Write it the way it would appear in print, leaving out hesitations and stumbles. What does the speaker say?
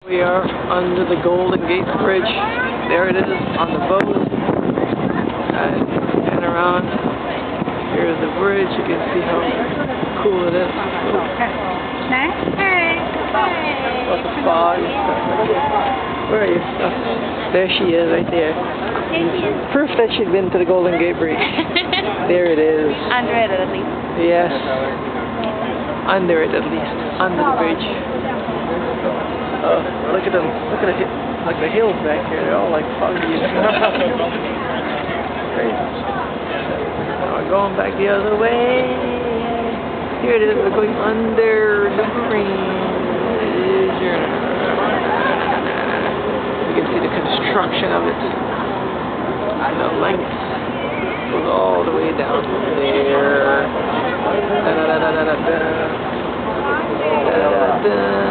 We are under the Golden Gate Bridge. There it is on the boat. And around. Here's the bridge. You can see how cool it is. Lots of fog and stuff like that. Where are you? Oh, there she is, right there. Proof that she'd been to the Golden Gate Bridge. There it is. Under it at least. Yes. Under it at least. Under the bridge. Oh, look at them. Look at the hills back here. They're all like foggy. Crazy. Now we're going back the other way. Here it is. We're going under the bridge. You can see the construction of it. And the length goes all the way down there. Da da da da da da da. Da da da.